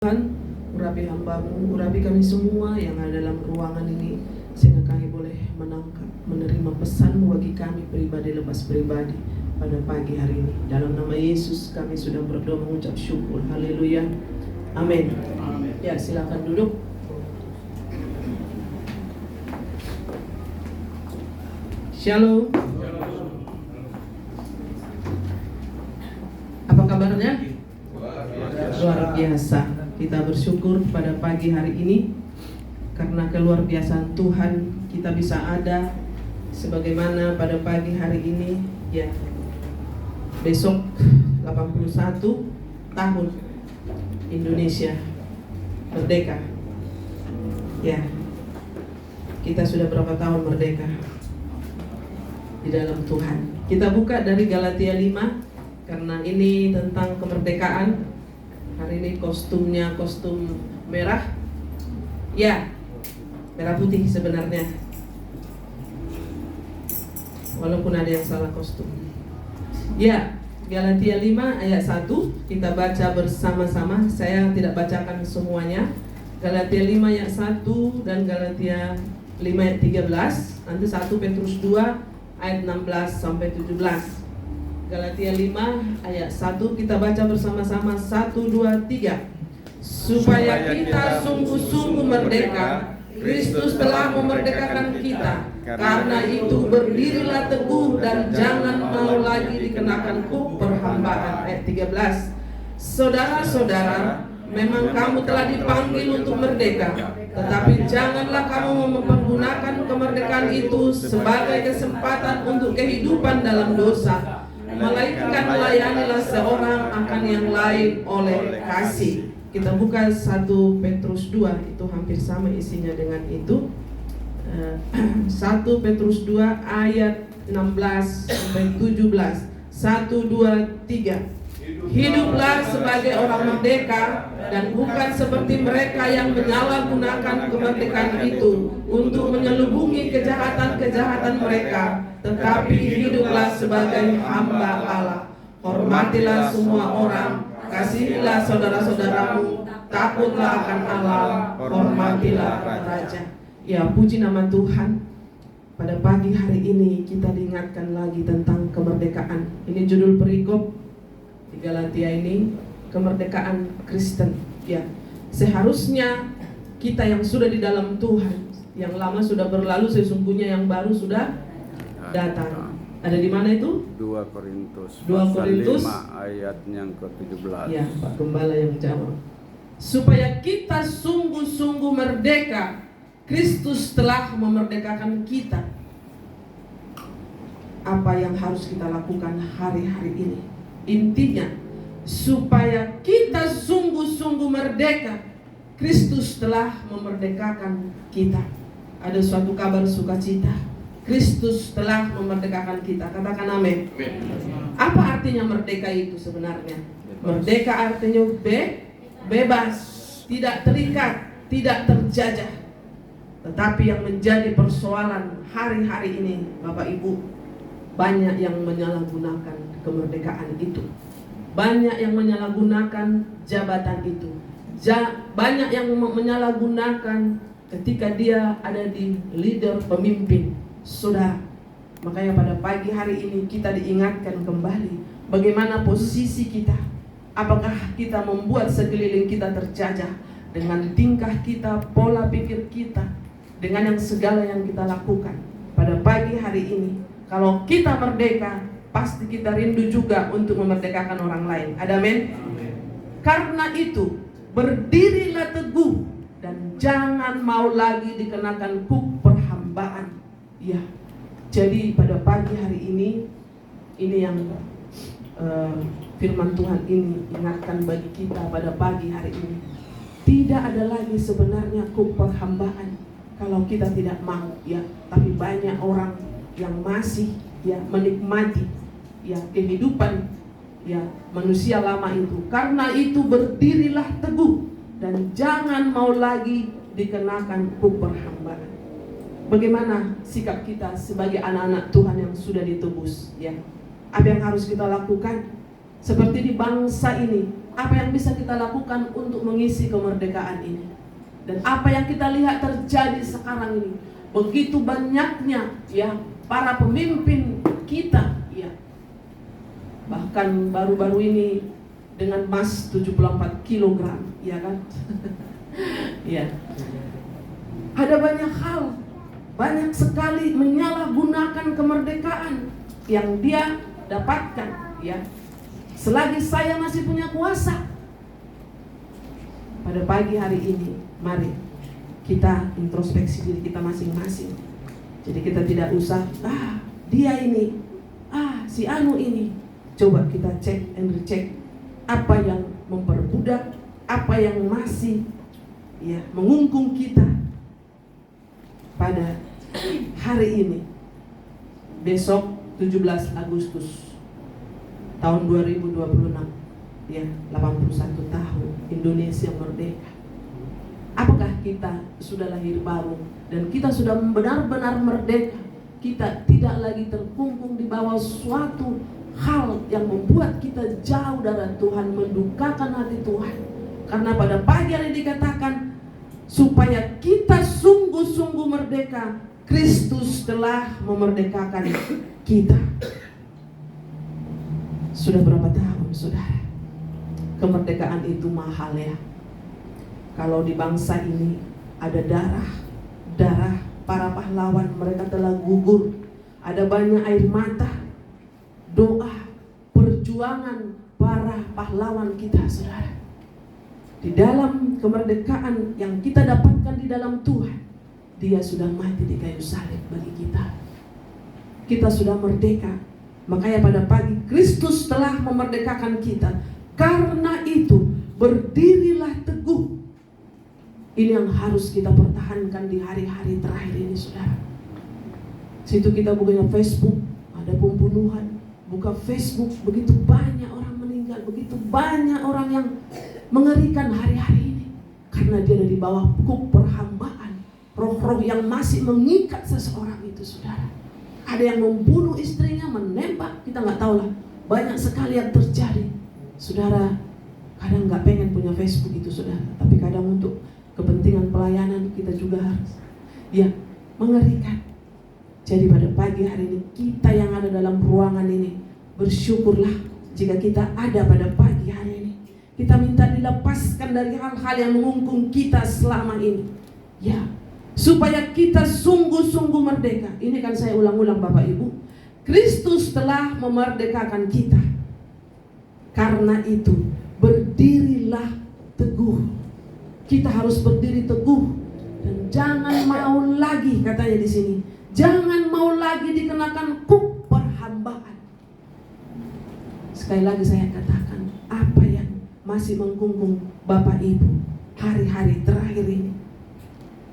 Tuhan, urapi hamba-Mu, urapi kami semua yang ada dalam ruangan ini, sehingga kami boleh menerima pesan-Mu bagi kami pribadi lepas pribadi pada pagi hari ini. Dalam nama Yesus kami sudah berdoa mengucap syukur. Haleluya. Amin. Ya, silakan duduk. Shalom. Apa kabarnya? Luar biasa. Kita bersyukur pada pagi hari ini karena keluar biasaan Tuhan kita bisa ada sebagaimana pada pagi hari ini, ya. Besok 81 tahun Indonesia merdeka. Ya. Kita sudah berapa tahun merdeka di dalam Tuhan. Kita buka dari Galatia 5 karena ini tentang kemerdekaan. Hari ini kostumnya kostum merah. Ya, merah putih sebenarnya. Walaupun ada yang salah kostum. Ya, Galatia 5 ayat 1 kita baca bersama-sama. Saya tidak bacakan semuanya. Galatia 5 ayat 1 dan Galatia 5 ayat 13. Nanti 1 Petrus 2 ayat 16 sampai 17. Galatia 5 ayat 1 kita baca bersama-sama. 1, 2, 3. Supaya kita sungguh-sungguh merdeka, Kristus telah memerdekakan kita. Karena itu berdirilah teguh dan jangan mau lagi dikenakan kuk perhambaan. Ayat 13. Saudara-saudara, memang kamu telah dipanggil untuk merdeka, tetapi janganlah kamu mempergunakan kemerdekaan itu sebagai kesempatan untuk kehidupan dalam dosa, melainkan melayanilah seorang akan yang lain oleh kasih. Kita buka 1 Petrus 2, itu hampir sama isinya dengan itu. 1 Petrus 2 ayat 16 sampai 17. 1, 2, 3. Hiduplah sebagai orang merdeka dan bukan seperti mereka yang menyalahgunakan kemerdekaan itu untuk menyelubungi kejahatan-kejahatan mereka, tetapi hiduplah sebagai hamba Allah. Hormatilah semua orang, kasihilah saudara-saudaramu, takutlah akan Allah, hormatilah raja. Ya, puji nama Tuhan. Pada pagi hari ini kita diingatkan lagi tentang kemerdekaan. Ini judul perikop di Galatia ini, kemerdekaan Kristen. Ya, seharusnya kita yang sudah di dalam Tuhan, yang lama sudah berlalu, sesungguhnya yang baru sudah datang. Ada di mana itu? 2 Korintus 5 ayat yang ke-17. Ya, Pak Gembala yang jawab. Supaya kita sungguh-sungguh merdeka, Kristus telah memerdekakan kita. Apa yang harus kita lakukan hari-hari ini? Intinya, supaya kita sungguh-sungguh merdeka, Kristus telah memerdekakan kita. Ada suatu kabar sukacita. Kristus telah memerdekakan kita. Katakan amin. Apa artinya merdeka itu sebenarnya? Merdeka artinya bebas, tidak terikat, tidak terjajah. Tetapi yang menjadi persoalan hari-hari ini, Bapak Ibu, banyak yang menyalahgunakan kemerdekaan itu. Banyak yang menyalahgunakan jabatan itu. Banyak yang menyalahgunakan ketika dia ada di leader, pemimpin. Saudara, makanya pada pagi hari ini kita diingatkan kembali bagaimana posisi kita. Apakah kita membuat sekeliling kita terjajah dengan tingkah kita, pola pikir kita, dengan yang segala yang kita lakukan. Pada pagi hari ini, kalau kita merdeka, pasti kita rindu juga untuk memerdekakan orang lain. Ada amin? Karena itu, berdirilah teguh dan jangan mau lagi dikenakan kuk perhambaan. Ya, jadi pada pagi hari ini yang firman Tuhan ini ingatkan bagi kita pada pagi hari ini. Tidak ada lagi sebenarnya kuk perhambaan kalau kita tidak mau, ya. Tapi banyak orang yang masih menikmati kehidupan manusia lama itu. Karena itu berdirilah teguh dan jangan mau lagi dikenakan kuk perhambaan. Bagaimana sikap kita sebagai anak-anak Tuhan yang sudah ditebus, ya? Apa yang harus kita lakukan? Seperti di bangsa ini, apa yang bisa kita lakukan untuk mengisi kemerdekaan ini. Dan apa yang kita lihat terjadi sekarang ini, begitu banyaknya ya para pemimpin kita ya. Bahkan baru-baru ini dengan emas 74 kilogram, ya kan? Ya. Ada banyak hal, banyak sekali menyalahgunakan kemerdekaan yang dia dapatkan ya. Selagi saya masih punya kuasa. Pada pagi hari ini, mari kita introspeksi diri kita masing-masing. Jadi kita tidak usah, dia ini, si anu ini. Coba kita cek and recheck apa yang memperbudak, apa yang masih ya mengungkung kita pada hari ini. Besok 17 Agustus tahun 2026 ya, 81 tahun Indonesia merdeka. Apakah kita sudah lahir baru dan kita sudah benar-benar merdeka? Kita tidak lagi terkungkung di bawah suatu hal yang membuat kita jauh dari Tuhan, mendukakan hati Tuhan. Karena pada pagi hari dikatakan supaya kita sungguh-sungguh merdeka, Kristus telah memerdekakan kita. Sudah berapa tahun, saudara? Kemerdekaan itu mahal ya. Kalau di bangsa ini ada darah para pahlawan, mereka telah gugur. Ada banyak air mata, doa, perjuangan para pahlawan kita, saudara. Di dalam kemerdekaan yang kita dapatkan di dalam Tuhan, Dia sudah mati di kayu salib bagi kita. Kita sudah merdeka. Makanya pada pagi Kristus telah memerdekakan kita. Karena itu berdirilah teguh. Ini yang harus kita pertahankan di hari-hari terakhir ini, saudara. Situ kita buka Facebook, ada pembunuhan. Buka Facebook, begitu banyak orang meninggal, begitu banyak orang yang mengerikan hari-hari ini. Karena dia ada di bawah kuk perhambaan. Roh-roh yang masih mengikat seseorang itu, saudara. Ada yang membunuh istrinya, menembak, kita nggak tahu lah. Banyak sekali yang terjadi. Saudara, kadang nggak pengen punya Facebook itu, saudara. Tapi kadang untuk kepentingan pelayanan kita juga harus. Ya, mengerikan. Jadi pada pagi hari ini, kita yang ada dalam ruangan ini, bersyukurlah jika kita ada pada pagi hari ini. Kita minta dilepaskan dari hal-hal yang mengungkung kita selama ini. Ya, supaya kita sungguh-sungguh merdeka. Ini kan saya ulang-ulang Bapak Ibu. Kristus telah memerdekakan kita. Karena itu, berdirilah teguh. Kita harus berdiri teguh. Dan jangan mau lagi, katanya di sini, jangan mau lagi dikenakan kuk perhambaan. Sekali lagi saya katakan, apa yang masih mengkungkung Bapak Ibu hari-hari terakhir ini?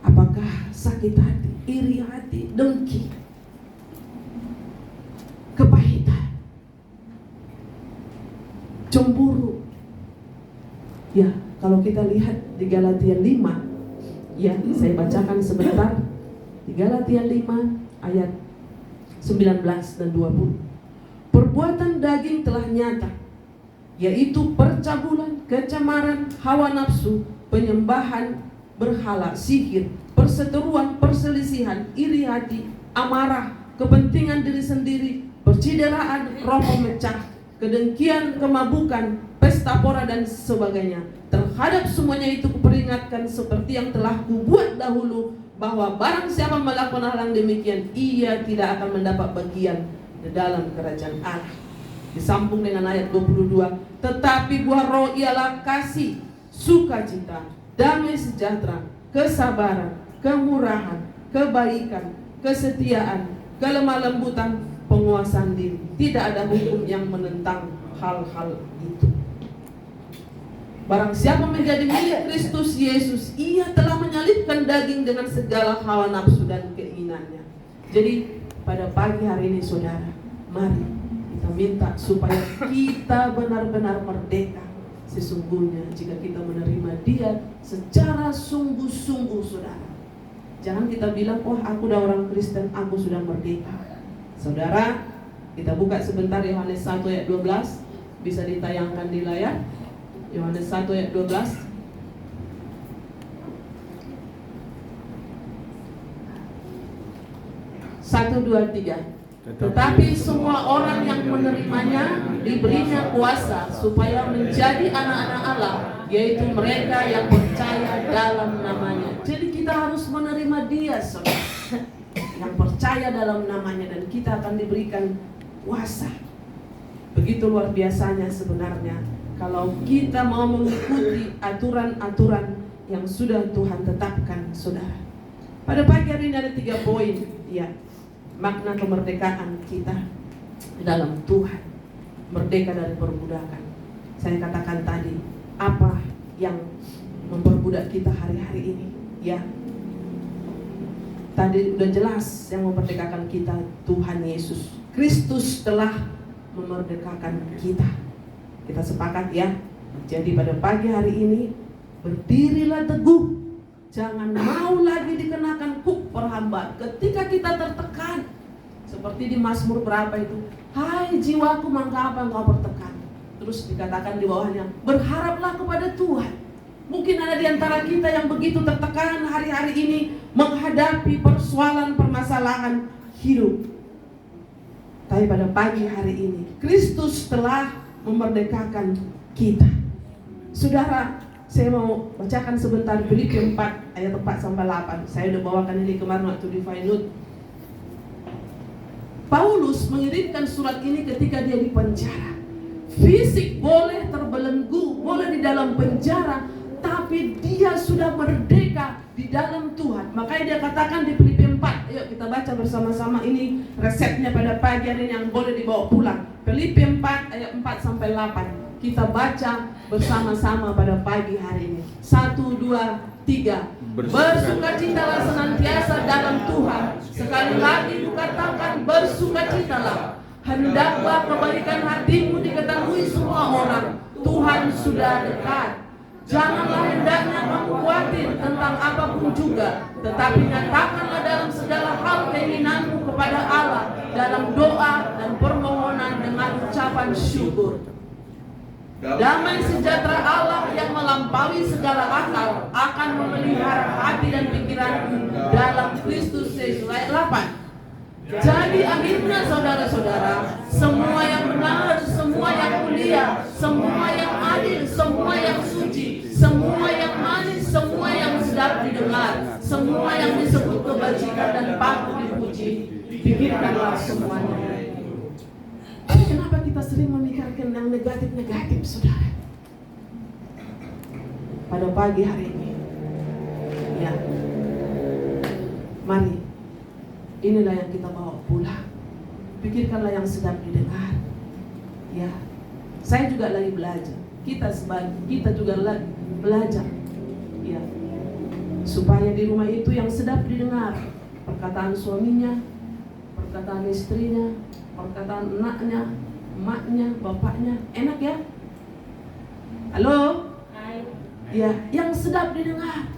Apakah sakit hati, iri hati, dengki, kepahitan, cemburu? Ya, kalau kita lihat di Galatia 5, ya, saya bacakan sebentar. Di Galatia 5 ayat 19 dan 20. Perbuatan daging telah nyata, yaitu percabulan, kecemaran, hawa nafsu, penyembahan berhala, sihir, perseteruan, perselisihan, iri hati, amarah, kepentingan diri sendiri, percideraan, roh pemecah, kedengkian, kemabukan, pesta pora dan sebagainya. Terhadap semuanya itu kuperingatkan seperti yang telah kubuat dahulu, bahwa barang siapa melakukan hal yang demikian, ia tidak akan mendapat bagian di dalam kerajaan Allah. Disambung dengan ayat 22, tetapi buah roh ialah kasih, sukacita, damai sejahtera, kesabaran, kemurahan, kebaikan, kesetiaan, kelemah lembutan, penguasaan diri. Tidak ada hukum yang menentang hal-hal itu. Barang siapa menjadi milik Kristus Yesus, ia telah menyalibkan daging dengan segala hawa nafsu dan keinginannya. Jadi pada pagi hari ini, saudara, mari kita minta supaya kita benar-benar merdeka. Sesungguhnya jika kita menerima Dia secara sungguh-sungguh, saudara, jangan kita bilang, oh aku udah orang Kristen, aku sudah merdeka. Saudara, kita buka sebentar Yohanes 1 ayat 12, bisa ditayangkan di layar. Yohanes 1 ayat 12. Satu, dua, tiga. Tetapi semua orang yang menerimanya diberinya kuasa supaya menjadi anak-anak Allah, yaitu mereka yang percaya dalam namanya. Jadi kita harus menerima Dia, saudara, yang percaya dalam namanya, dan kita akan diberikan kuasa. Begitu luar biasanya sebenarnya kalau kita mau mengikuti aturan-aturan yang sudah Tuhan tetapkan, saudara. Pada pagi hari ini ada 3 poin, ya. Makna kemerdekaan kita dalam Tuhan, merdeka dari perbudakan. Saya katakan tadi, apa yang memperbudak kita hari-hari ini? Ya, tadi udah jelas yang memerdekakan kita Tuhan Yesus Kristus telah memerdekakan kita. Kita sepakat ya. Jadi pada pagi hari ini berdirilah teguh. Jangan mau lagi dikenakan kuk perhambaan. Ketika kita tertekan, seperti di Mazmur berapa itu, hai jiwaku, mengapa engkau tertekan? Terus dikatakan di bawahnya, berharaplah kepada Tuhan. Mungkin ada di antara kita yang begitu tertekan hari-hari ini menghadapi persoalan permasalahan hidup. Tapi pada pagi hari ini Kristus telah memerdekakan kita. Saudara, saya mau bacakan sebentar Filipi 4 ayat 4 sampai 8. Saya udah bawakan ini kemarin waktu di Fainut. Paulus mengirimkan surat ini ketika dia di penjara. Fisik boleh terbelenggu, boleh di dalam penjara, tapi dia sudah merdeka di dalam Tuhan. Makanya dia katakan di Filipi 4. Ayo kita baca bersama-sama, ini resepnya pada pagi hari ini yang boleh dibawa pulang. Filipi 4 ayat 4 sampai 8. Kita baca bersama-sama pada pagi hari ini. 1, 2, 3. Bersukacitalah senantiasa dalam Tuhan. Sekali lagi kukatakan, bersukacitalah. Hendaklah kebaikan hatimu diketahui semua orang. Tuhan sudah dekat. Janganlah hendaknya kamu khawatir tentang apapun juga, tetapi nyatakanlah dalam segala hal keinginanmu kepada Allah dalam doa dan permohonan dengan ucapan syukur. Damai sejahtera Allah yang melampaui segala akal akan memelihara hati dan pikiranmu dalam Kristus Yesus. Ayat 8. Jadi akhirnya saudara-saudara, semua yang benar, semua yang mulia, semua yang adil, semua yang suci, semua yang manis, semua yang sedap didengar, semua yang disebut kebajikan dan patut dipuji, pikirkanlah semuanya. Kenapa kita sering memikirkan yang negatif-negatif, saudara? Pada pagi hari ini, ya, mari, inilah yang kita bawa pulang. Pikirkanlah yang sedang didengar. Ya, saya juga lagi belajar. Kita juga lagi belajar. Ya, supaya di rumah itu yang sedap didengar, perkataan suaminya, perkataan istrinya, perkataan anaknya, emaknya, bapaknya, enak ya? Halo? Hai. Ya, yang sedap didengar.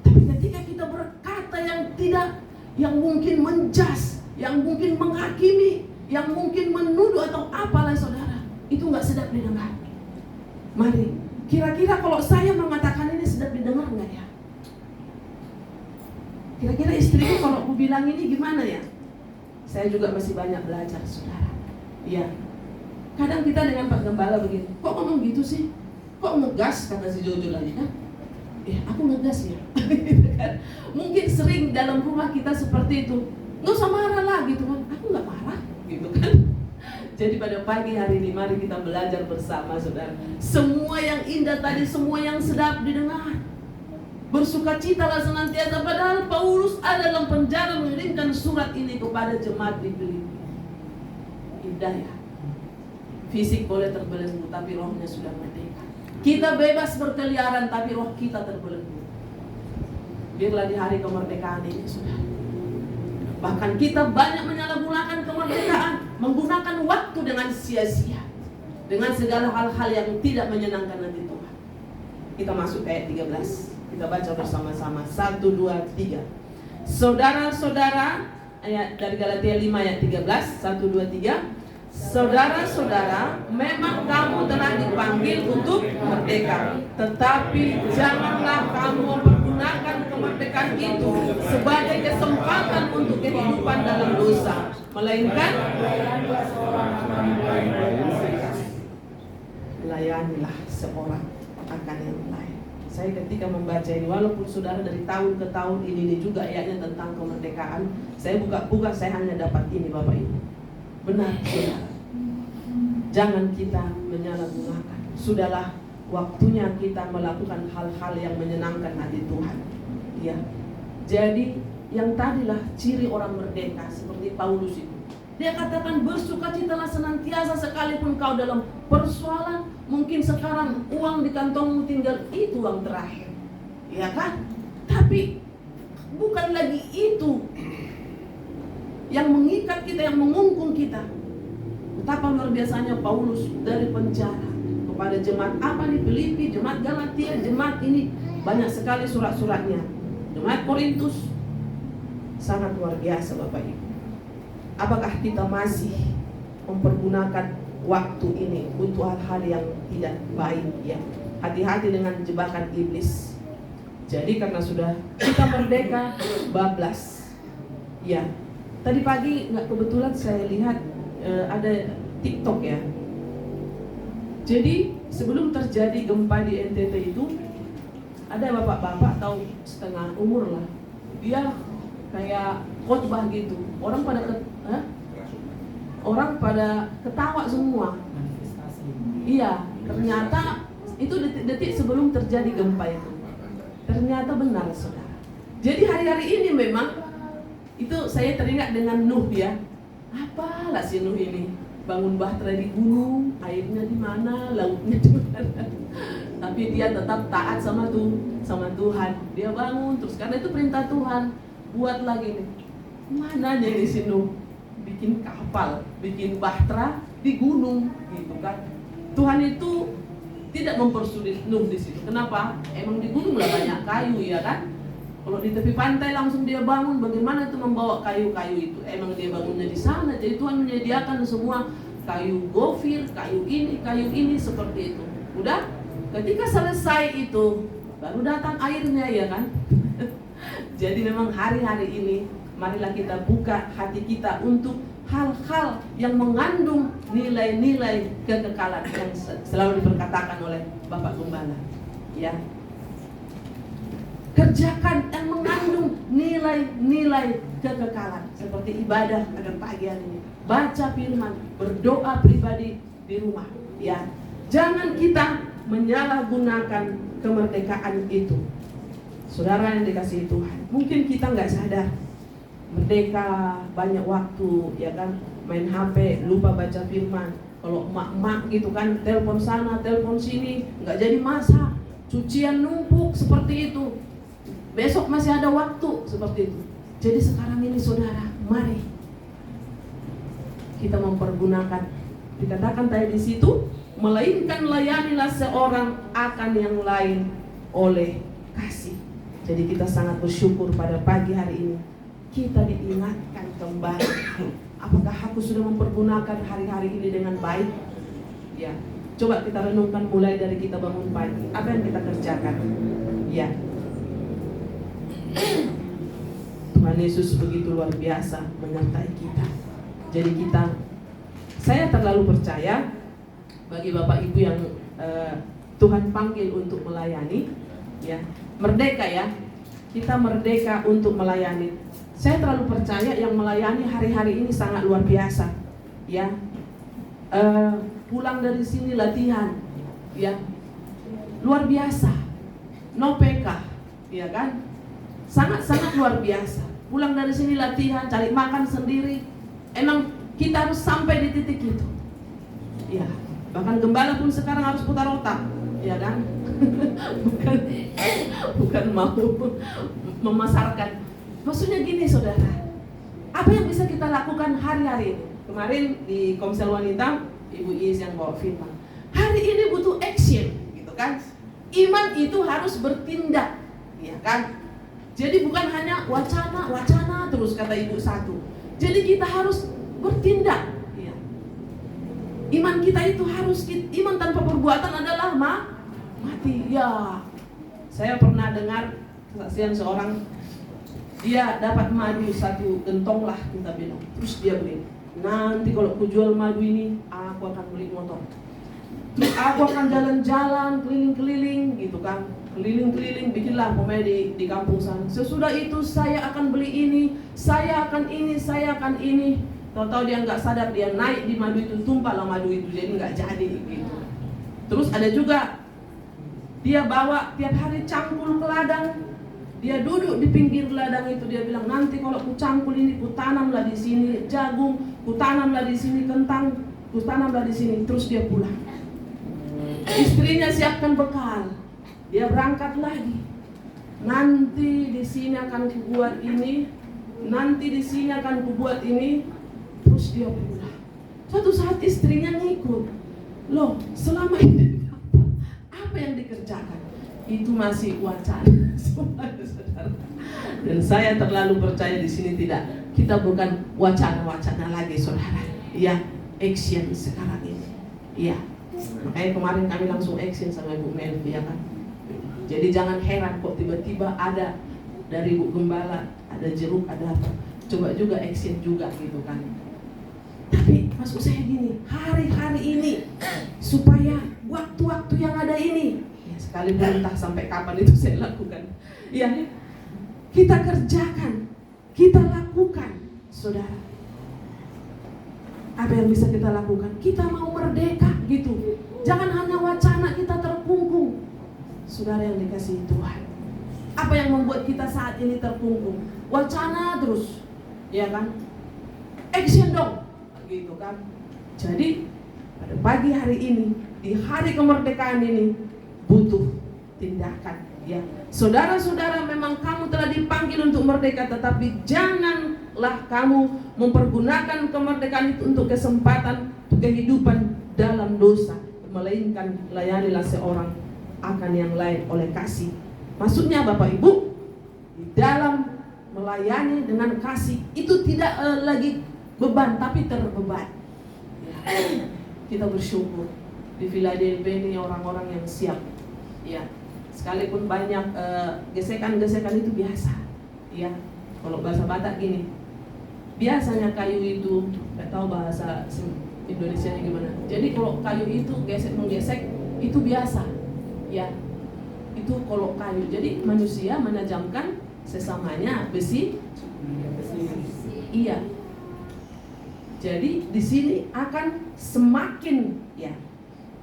Tapi ketika kita berkata yang tidak, yang mungkin menjas, yang mungkin menghakimi, yang mungkin menuduh atau apalah saudara, itu nggak sedap didengar. Mari, kira-kira kalau saya mengatakan ini sedap didengar nggak ya? Kira-kira istriku kalau aku bilang ini gimana ya? Saya juga masih banyak belajar, saudara. Ya, kadang kita dengan Pak Gembala begini, kok ngomong gitu sih? Kok ngegas, kata si Jojo lagi kan? Aku ngegas ya. Mungkin sering dalam rumah kita seperti itu. Nggak usah marah lah gitu kan. Aku nggak marah gitu kan. Jadi pada pagi hari ini mari kita belajar bersama, saudara. Semua yang indah tadi, semua yang sedap didengar. Bersukacitalah senantiasa. Padahal Paulus ada dalam penjara mengirimkan surat ini kepada jemaat di Filipi. Indah ya. Fisik boleh terbelenggu, tapi rohnya sudah merdeka. Kita bebas berkeliaran, tapi roh kita terbelenggu. Biarlah di hari kemerdekaan ini, saudara. Bahkan kita banyak menyalahgunakan kemerdekaan, menggunakan waktu dengan sia-sia, dengan segala hal-hal yang tidak menyenangkan hati Tuhan. Kita masuk ke ayat 13. Kita baca bersama-sama. 1, 2, 3. Saudara-saudara, ayat dari Galatia 5 ayat 13. 1, 2, 3. Saudara-saudara, memang kamu telah dipanggil untuk merdeka, tetapi janganlah kamu mempergunakan kemerdekaan itu sebagai kesempatan untuk kehidupan dalam dosa, melainkan layanilah seorang akan yang lain. Saya ketika membaca ini, walaupun saudara dari tahun ke tahun ini juga ayatnya tentang kemerdekaan, saya buka-buka, saya hanya dapat ini Bapak Ibu. Benar saudara, jangan kita menyalahgunakan. Sudahlah waktunya kita melakukan hal-hal yang menyenangkan hati Tuhan. Ya, jadi yang tadilah ciri orang merdeka seperti Paulus itu. Dia katakan bersukacitalah senantiasa sekalipun kau dalam persoalan. Mungkin sekarang uang di kantongmu tinggal itu uang terakhir, ya kan? Tapi bukan lagi itu yang mengikat kita, yang mengungkung kita. Betapa luar biasanya Paulus dari penjara kepada jemaat apa nih, Filipi, jemaat Galatia, jemaat ini, banyak sekali surat-suratnya. Jemaat Korintus, sangat luar biasa Bapak Ibu. Apakah kita masih mempergunakan waktu ini untuk hal-hal yang tidak baik ya? Hati-hati dengan jebakan iblis. Jadi karena sudah kita merdeka, bablas. Ya, tadi pagi nggak kebetulan saya lihat ada TikTok ya. Jadi sebelum terjadi gempa di NTT itu, ada bapak-bapak atau setengah umur lah, dia kayak khotbah gitu. Orang pada ketawa semua. Iya, ternyata itu detik-detik sebelum terjadi gempa itu. Ternyata benar saudara. Jadi hari-hari ini memang itu saya teringat dengan Nuh ya. Apalah si Nuh ini, bangun bahtera di gunung, airnya di mana, lautnya di mana. Tapi dia tetap taat sama Tuhan. Dia bangun terus karena itu perintah Tuhan. Buat lagi nih. Mananya nih si Nuh? Bikin kapal, bikin bahtera di gunung, gitu kan? Tuhan itu tidak mempersulit Nuh di situ. Kenapa? Emang di gunung lah banyak kayu ya kan? Kalau di tepi pantai langsung dia bangun, bagaimana itu membawa kayu-kayu itu? Emang dia bangunnya di sana. Jadi Tuhan menyediakan semua kayu gofir, kayu ini seperti itu. Udah, ketika selesai itu baru datang airnya ya kan? Jadi memang hari-hari ini marilah kita buka hati kita untuk hal-hal yang mengandung nilai-nilai kekekalan yang selalu diperkatakan oleh Bapak Gembala. Ya, kerjakan yang mengandung nilai-nilai kekekalan seperti ibadah pada pagi hari ini, baca firman, berdoa pribadi di rumah. Ya, jangan kita menyalahgunakan kemerdekaan itu. Saudara yang dikasihi Tuhan, mungkin kita nggak sadar. Merdeka, banyak waktu, ya kan, main HP, lupa baca firman. Kalau emak-emak gitu kan, telepon sana, telepon sini, nggak jadi masak, cucian numpuk seperti itu. Besok masih ada waktu seperti itu. Jadi sekarang ini saudara, mari kita mempergunakan. Dikatakan tadi di situ, melainkan layanilah seorang akan yang lain oleh kasih. Jadi kita sangat bersyukur pada pagi hari ini. Kita diingatkan kembali. Apakah aku sudah mempergunakan hari-hari ini dengan baik? Ya, coba kita renungkan mulai dari kita bangun pagi. Apa yang kita kerjakan? Ya, Tuhan Yesus begitu luar biasa menyertai kita. Jadi saya terlalu percaya bagi Bapak Ibu yang Tuhan panggil untuk melayani, ya, merdeka ya. Kita merdeka untuk melayani. Saya terlalu percaya yang melayani hari-hari ini sangat luar biasa, ya. Pulang dari sini latihan, ya, luar biasa, no PK, ya kan, sangat-sangat luar biasa. Pulang dari sini latihan, cari makan sendiri. Emang kita harus sampai di titik itu, ya. Bahkan gembala pun sekarang harus putar otak, ya kan, bukan mau memasarkan. Maksudnya gini saudara, apa yang bisa kita lakukan hari-hari ini? Kemarin di Komsel Wanita, Ibu Is yang bawa firman. Hari ini butuh action, gitu kan? Iman itu harus bertindak, ya kan? Jadi bukan hanya wacana terus kata Ibu satu. Jadi kita harus bertindak, ya. Iman kita itu harus, iman tanpa perbuatan adalah mati. Ya, saya pernah dengar kesaksian seorang, dia dapat madu 1 gentong lah kita bilang. Terus dia beli, nanti kalau aku jual madu ini, aku akan beli motor. Terus aku akan jalan-jalan, keliling-keliling gitu kan. Keliling-keliling, bikinlah pokoknya di kampung sana. Sesudah itu saya akan beli ini, saya akan ini, saya akan ini. Tahu-tahu dia nggak sadar, dia naik di madu itu, tumpahlah madu itu, jadi nggak jadi gitu. Terus ada juga, dia bawa tiap hari cangkul ke ladang. Dia duduk di pinggir ladang itu, dia bilang, nanti kalau ku cangkul ini, ku tanamlah di sini jagung, ku tanamlah di sini kentang, ku tanamlah di sini. Terus dia pulang. Istrinya siapkan bekal. Dia berangkat lagi. Nanti di sini akan kubuat ini, nanti di sini akan kubuat ini. Terus dia pulang. Suatu saat istrinya ngikut. Loh, selama ini apa yang dikerjakan? Itu masih wacana, saudara. Dan saya terlalu percaya di sini tidak. Kita bukan wacana-wacana lagi, saudara. Ya, action sekarang ini. Ya. Makanya kemarin kami langsung action sama Ibu Melvi, ya kan. Jadi jangan heran kok tiba-tiba ada dari Bu Gembala, ada jeruk, ada apa. Coba juga action juga gitu kan. Tapi maksud saya gini, hari-hari ini supaya waktu-waktu yang ada ini, ya sekalipun entah sampai kapan itu saya lakukan, ya kita kerjakan, kita lakukan, saudara. Apa yang bisa kita lakukan? Kita mau merdeka gitu. Jangan hanya wacana kita terkungkung. Saudara yang dikasihi Tuhan, apa yang membuat kita saat ini terkungkung? Wacana terus, ya kan? Action dong, gitu kan? Jadi pada pagi hari ini, di hari kemerdekaan ini, butuh tindakan. Ya, saudara-saudara, memang kamu telah dipanggil untuk merdeka, tetapi janganlah kamu mempergunakan kemerdekaan itu untuk kesempatan, untuk kehidupan dalam dosa, melainkan layanilah seorang akan yang lain oleh kasih. Maksudnya Bapak Ibu, di dalam melayani dengan kasih itu tidak lagi beban, tapi terbeban. Ya, kita bersyukur di Philadelphia ini orang-orang yang siap. Ya. Sekalipun banyak gesekan-gesekan itu biasa, ya. Kalau bahasa Batak gini, biasanya kayu itu, nggak tahu bahasa Indonesia gimana. Jadi kalau kayu itu gesek-menggesek itu biasa, ya. Itu kalau kayu. Jadi manusia menajamkan sesamanya besi. Iya. Jadi di sini akan semakin, ya.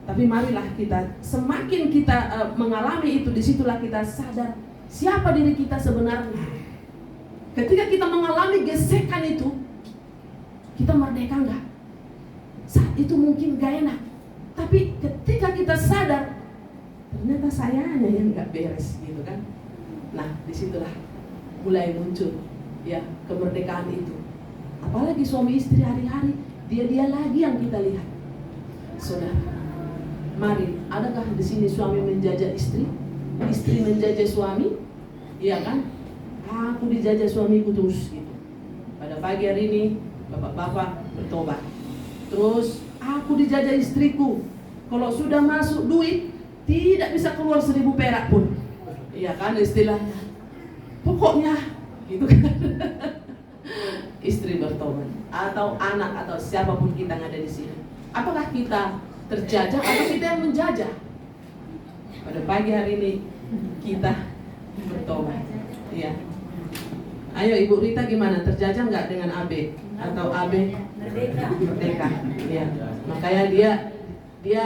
Tapi marilah kita, semakin kita mengalami itu, disitulah kita sadar siapa diri kita sebenarnya. Ketika kita mengalami gesekan itu, kita merdeka enggak? Saat itu mungkin gak enak, tapi ketika kita sadar, ternyata sayanya yang gak beres, gitu kan? Nah, disitulah mulai muncul, ya, kemerdekaan itu. Apalagi suami istri hari-hari, dia lagi yang kita lihat, saudara. Mari, adakah di sini suami menjajah istri, istri menjajah suami? Iya kan? Aku dijajah suamiku terus gitu. Pada pagi hari ini, bapak-bapak bertobat. Terus, aku dijajah istriku. Kalau sudah masuk duit, tidak bisa keluar 1.000 perak pun. Iya kan istilahnya. Pokoknya, gitu kan. Istri bertobat, atau anak, atau siapapun kita yang ada di sini. Apakah kita terjajah atau kita yang menjajah? Pada pagi hari ini kita bertobat. Ya. Ayo Ibu Rita gimana? Terjajah nggak dengan AB atau AB? Merdeka. Ya. Makanya dia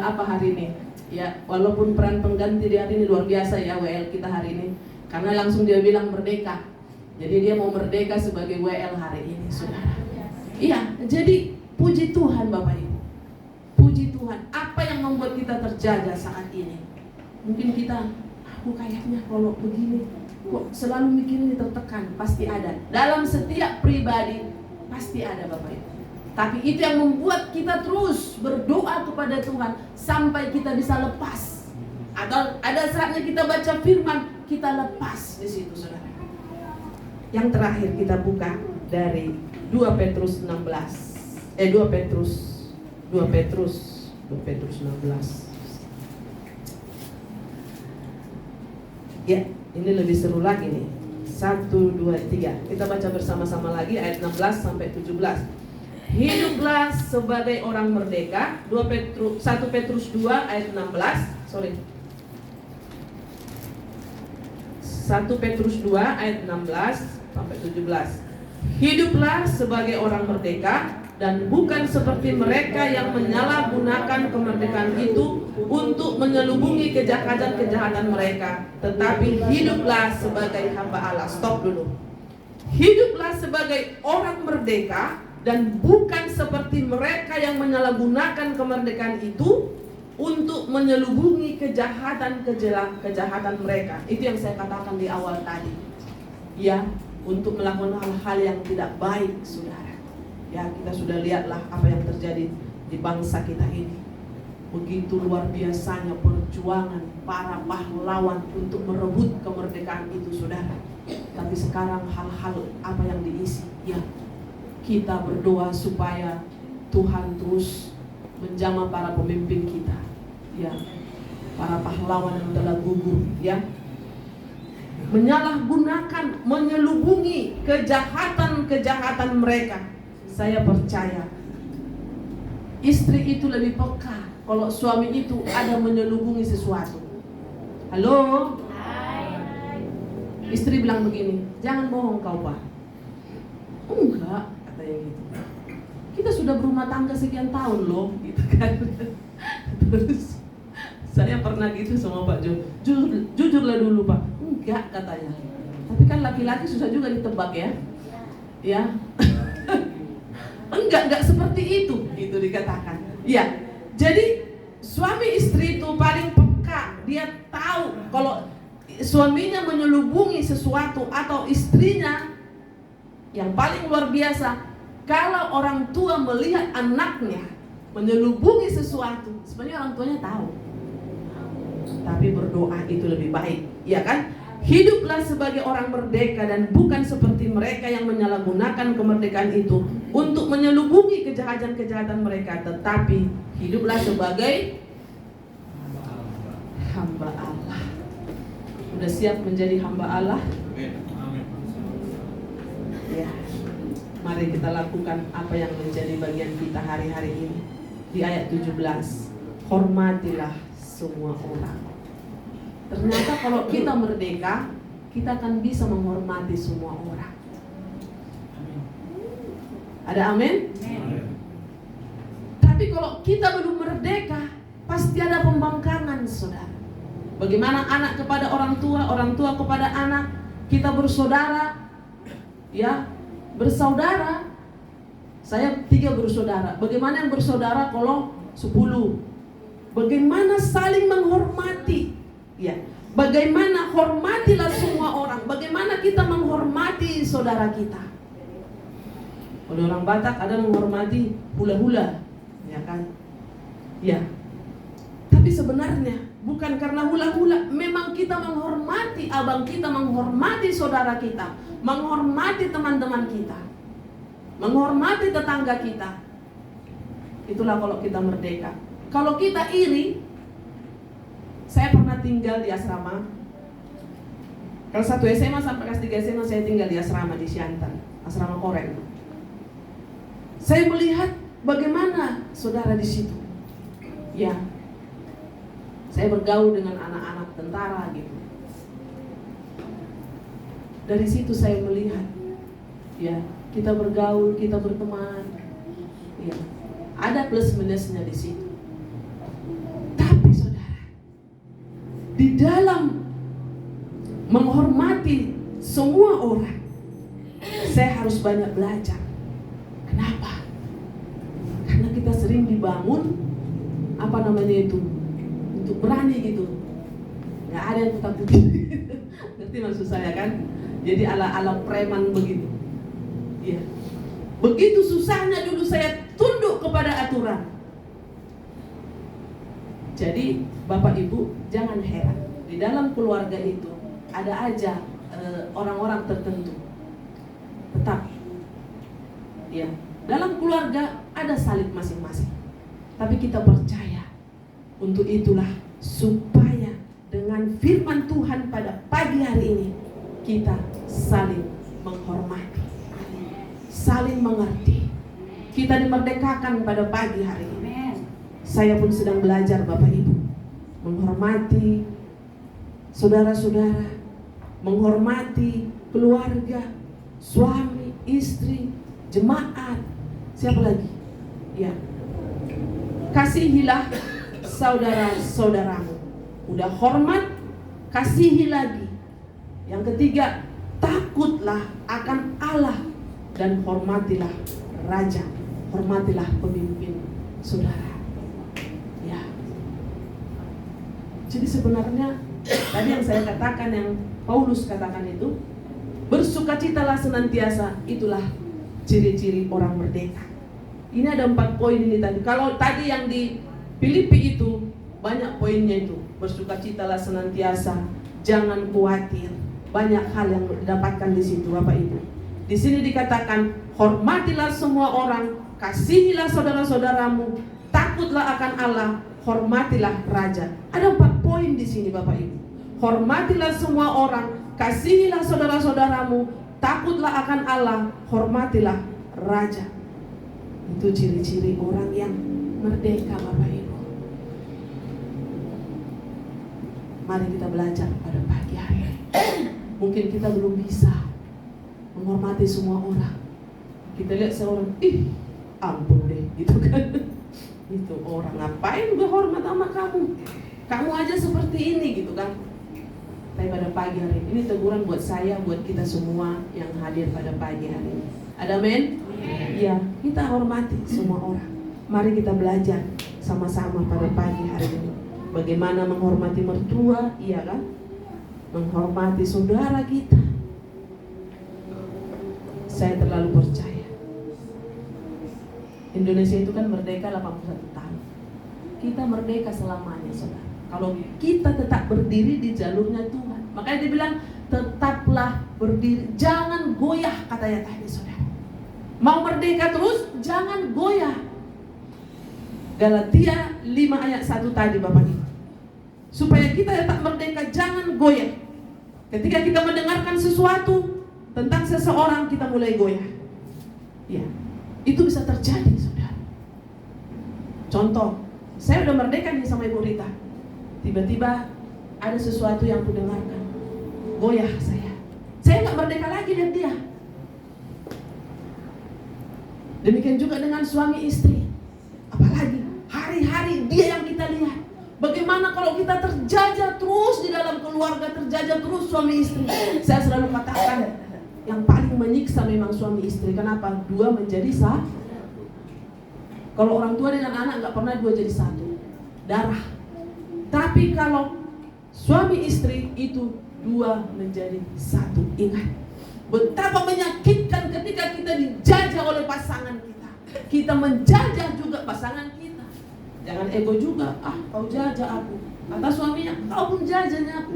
apa hari ini? Ya, walaupun peran pengganti di hari ini luar biasa ya WL kita hari ini. Karena langsung dia bilang merdeka. Jadi dia mau merdeka sebagai WL hari ini, saudara. Iya, jadi puji Tuhan Bapak Ibu. Puji Tuhan, apa yang membuat kita terjaga saat ini? Mungkin kita, aku kayaknya kalau begini, kok selalu mikir ini tertekan. Pasti ada. Dalam setiap pribadi, pasti ada Bapak Ibu. Tapi itu yang membuat kita terus berdoa kepada Tuhan sampai kita bisa lepas. Atau ada saatnya kita baca firman, kita lepas di situ, saudara. Yang terakhir kita buka dari 2 Petrus 2 Petrus 2 Petrus 16. Ya, ini lebih seru lagi nih. 1, 2, 3. Kita baca bersama-sama lagi ayat 16 sampai 17. Hiduplah sebagai orang merdeka. 1 Petrus 2 ayat 16. 1 Petrus 2 ayat 16 sampai 17. Hiduplah sebagai orang merdeka dan bukan seperti mereka yang menyalahgunakan kemerdekaan itu untuk menyelubungi kejahatan-kejahatan mereka, tetapi hiduplah sebagai hamba Allah. Stop dulu. Hiduplah sebagai orang merdeka dan bukan seperti mereka yang menyalahgunakan kemerdekaan itu untuk menyelubungi kejahatan mereka. Itu yang saya katakan di awal tadi. Ya, untuk melakukan hal-hal yang tidak baik, saudara. Ya, kita sudah lihatlah apa yang terjadi di bangsa kita ini. Begitu luar biasanya perjuangan para pahlawan untuk merebut kemerdekaan itu, saudara. Tapi sekarang hal-hal apa yang diisi? Ya, kita berdoa supaya Tuhan terus menjamah para pemimpin kita. Ya, para pahlawan yang telah gugur, ya, menyalahgunakan, menyelubungi kejahatan mereka. Saya percaya istri itu lebih peka kalau suami itu ada menyelubungi sesuatu. Halo? Istri bilang begini, jangan bohong kau Pak. Enggak, katanya gitu. Kita sudah berumah tangga sekian tahun loh, gitu kan. Terus saya pernah gitu sama Pak Jo, jujurlah dulu Pak. Enggak, katanya. Tapi kan laki-laki susah juga ditebak ya. Ya. Enggak seperti itu, gitu dikatakan. Ya, jadi suami istri itu paling peka. Dia tahu kalau suaminya menyelubungi sesuatu atau istrinya yang paling luar biasa. Kalau orang tua melihat anaknya menyelubungi sesuatu, sebenarnya orang tuanya tahu. Tapi berdoa itu lebih baik, ya kan? Hiduplah sebagai orang merdeka dan bukan seperti mereka yang menyalahgunakan kemerdekaan itu untuk menyelubungi kejahatan-kejahatan mereka, tetapi hiduplah sebagai hamba Allah. Sudah siap menjadi hamba Allah? Ya. Mari kita lakukan apa yang menjadi bagian kita hari-hari ini. Di ayat 17, hormatilah semua orang. Ternyata kalau kita merdeka, kita akan bisa menghormati semua orang. Ada amin? Tapi kalau kita belum merdeka, pasti ada pembangkangan, saudara. Bagaimana anak kepada orang tua kepada anak, kita bersaudara, ya, bersaudara. Saya 3 bersaudara. Bagaimana yang bersaudara kalau 10? Bagaimana saling menghormati? Ya, bagaimana hormatilah semua orang. Bagaimana kita menghormati saudara kita? Kalau orang Batak ada menghormati hula-hula, ya kan? Ya. Tapi sebenarnya bukan karena hula-hula, memang kita menghormati abang kita, menghormati saudara kita, menghormati teman-teman kita, menghormati tetangga kita. Itulah kalau kita merdeka. Kalau kita iri, saya pernah tinggal di asrama. Kelas 1 SMA sampai kelas 3 SMA saya tinggal di asrama di Siantan, asrama Koreng. Saya melihat bagaimana saudara di situ. Ya. Saya bergaul dengan anak-anak tentara gitu. Dari situ saya melihat, ya, kita bergaul, kita berteman. Ya. Ada plus minusnya di situ. Tapi saudara, di dalam menghormati semua orang, saya harus banyak belajar. Kenapa? Karena kita sering dibangun untuk berani gitu. Nggak ada yang tetap begini. Ngerti maksud saya kan? Jadi ala preman begitu. Ya. Begitu susahnya dulu saya tunduk kepada aturan. Jadi Bapak Ibu jangan heran, di dalam keluarga itu ada aja orang-orang tertentu. Tetapi ya, dalam keluarga ada salib masing-masing. Tapi kita percaya. Untuk itulah supaya dengan firman Tuhan pada pagi hari ini kita saling menghormati, saling mengerti. Kita dimerdekakan pada pagi hari ini. Saya pun sedang belajar Bapak Ibu, menghormati saudara-saudara, menghormati keluarga, suami, istri, jemaat, siapa lagi? Ya, kasihilah saudara-saudaramu. Udah hormat, kasihi lagi. Yang ketiga, takutlah akan Allah dan hormatilah raja, hormatilah pemimpin saudara. Ya. Jadi sebenarnya tadi yang saya katakan, yang Paulus katakan itu, bersukacitalah senantiasa, itulah ciri-ciri orang merdeka. Ini ada 4 poin ini tadi. Kalau tadi yang di Filipi itu banyak poinnya itu. Bersukacitalah senantiasa, jangan khawatir. Banyak hal yang didapatkan di situ Bapak Ibu. Di sini dikatakan, hormatilah semua orang, kasihilah saudara-saudaramu, takutlah akan Allah, hormatilah raja. Ada 4 poin di sini Bapak Ibu. Hormatilah semua orang, kasihilah saudara-saudaramu, takutlah akan Allah, hormatilah raja. Itu ciri-ciri orang yang merdeka Bapak Ibu. Mari kita belajar pada pagi hari ini. Mungkin kita belum bisa menghormati semua orang. Kita lihat seorang, ampun deh, gitu kan. Itu orang ngapain gue hormat sama kamu? Kamu aja seperti ini, gitu kan. Tapi pada pagi hari ini teguran buat saya, buat kita semua yang hadir pada pagi hari ini. Ada amin? Ya, kita hormati semua orang. Mari kita belajar sama-sama pada pagi hari ini. Bagaimana menghormati mertua, iya kan? Menghormati saudara kita. Saya terlalu percaya. Indonesia itu kan merdeka 81 tahun. Kita merdeka selamanya, saudara. Kalau kita tetap berdiri di jalurnya Tuhan. Makanya dibilang, tetaplah berdiri, jangan goyah, katanya tadi, saudara. Mau merdeka terus, jangan goyah. Galatia 5 ayat 1 tadi Bapak Ibu. Supaya kita tetap merdeka, jangan goyah. Ketika kita mendengarkan sesuatu tentang seseorang, kita mulai goyah. Ya, itu bisa terjadi, saudara. Contoh, saya udah merdeka nih sama Ibu Rita. Tiba-tiba ada sesuatu yang aku dengarkan, goyah saya. Saya nggak merdeka lagi dengan dia. Demikian juga dengan suami istri. Apalagi hari-hari dia yang kita lihat. Bagaimana kalau kita terjajah terus di dalam keluarga, terjajah terus suami istri. Saya selalu katakan, yang paling menyiksa memang suami istri. Kenapa? 2 menjadi 1. Kalau orang tua dengan anak nggak pernah 2 jadi 1. Darah. Tapi kalau suami istri itu 2 menjadi 1. Ingat, betapa menyakitkan ketika kita dijajah oleh pasangan kita. Kita menjajah juga pasangan kita. Jangan ego juga, kau jajah aku. Kata suaminya, kau pun jajahnya aku.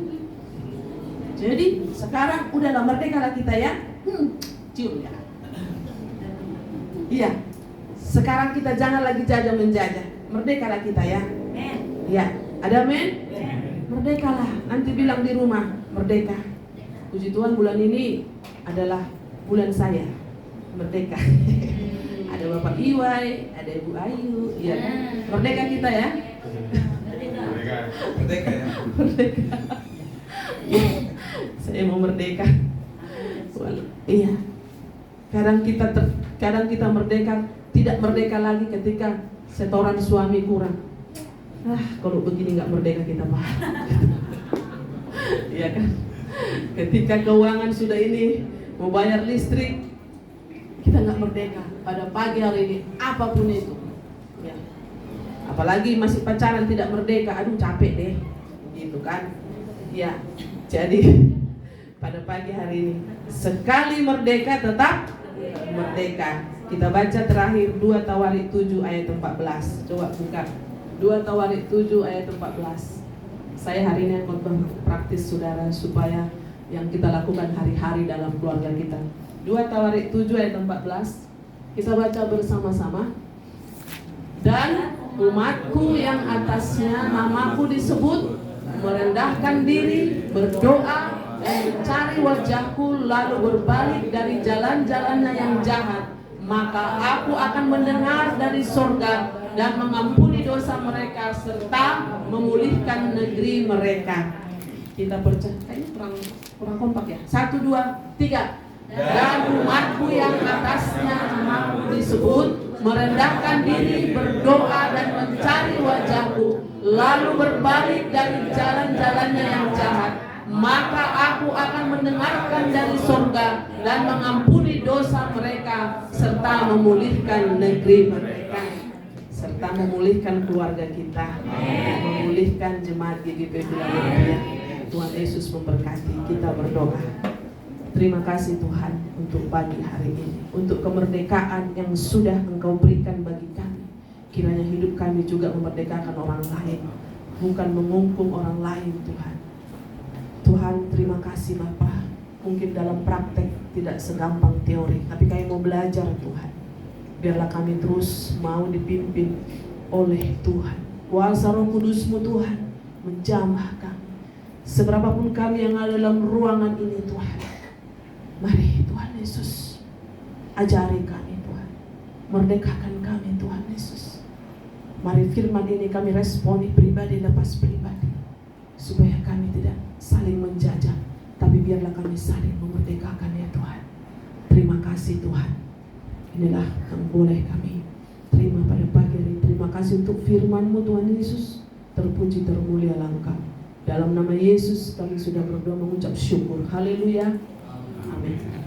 Jadi sekarang udahlah, merdekalah kita ya. Cium ya. Iya. Sekarang kita jangan lagi jajah menjajah. Merdekalah kita ya. Ya, ada amin? Merdekalah. Nanti bilang di rumah, merdeka. Puji Tuhan, bulan ini adalah bulan saya merdeka. Ada Bapak Iwai, ada Ibu Ayu, iya kan? Merdeka kita ya. Merdeka ya. Merdeka. Saya mau merdeka. Iya. Kadang kita merdeka, tidak merdeka lagi ketika setoran suami kurang. Kalau begini nggak merdeka kita mah. Iya kan? Ketika keuangan sudah ini mau bayar listrik, kita nggak merdeka. Pada pagi hari ini, apapun itu, ya. Apalagi masih pacaran tidak merdeka, aduh capek deh, gitu kan? Ya, jadi pada pagi hari ini, sekali merdeka tetap merdeka. Kita baca terakhir 2 Tawarik 7 ayat 14. Coba buka 2 Tawarik 7 ayat 14. Saya hari ini khotbah praktis saudara, supaya yang kita lakukan hari-hari dalam keluarga kita. 2 Tawarik 7 ayat 14. Kita baca bersama-sama. Dan umatku yang atasnya namaku disebut, merendahkan diri, berdoa, dan mencari wajahku, lalu berbalik dari jalan-jalannya yang jahat, maka aku akan mendengar dari sorga dan mengampuni dosa mereka serta memulihkan negeri mereka. Kita percaya, ini kurang kompak ya. 1, 2, 3. Dan umatku yang atasnya namaku disebut, merendahkan diri, berdoa, dan mencari wajahku, lalu berbalik dari jalan-jalannya yang jahat, maka aku akan mendengarkan dari surga dan mengampuni dosa mereka serta memulihkan negeri mereka, serta memulihkan keluarga kita, memulihkan jemaat GGP Philadelphia. Tuhan Yesus memberkati. Kita berdoa. Terima kasih Tuhan untuk pagi hari ini, untuk kemerdekaan yang sudah Engkau berikan bagi kami. Kiranya hidup kami juga memerdekakan orang lain, bukan mengungkung orang lain Tuhan. Tuhan, terima kasih Bapa. Mungkin dalam praktek tidak segampang teori, tapi kami mau belajar Tuhan. Biarlah kami terus mau dipimpin oleh Tuhan. Kuasa Roh Kudus-Mu Tuhan menjamah kami. Seberapapun kami yang ada dalam ruangan ini Tuhan, mari Tuhan Yesus ajari kami Tuhan, merdekakan kami Tuhan Yesus. Mari firman ini kami responi pribadi lepas pribadi, supaya kami tidak saling menjajah, tapi biarlah kami saling memerdekakan ya Tuhan. Terima kasih Tuhan. Inilah yang boleh kami terima pada pagi hari. Terima kasih untuk firman-Mu Tuhan Yesus. Terpuji termulialah Engkau. Dalam nama Yesus kami sudah berdoa mengucap syukur. Haleluya. Amin.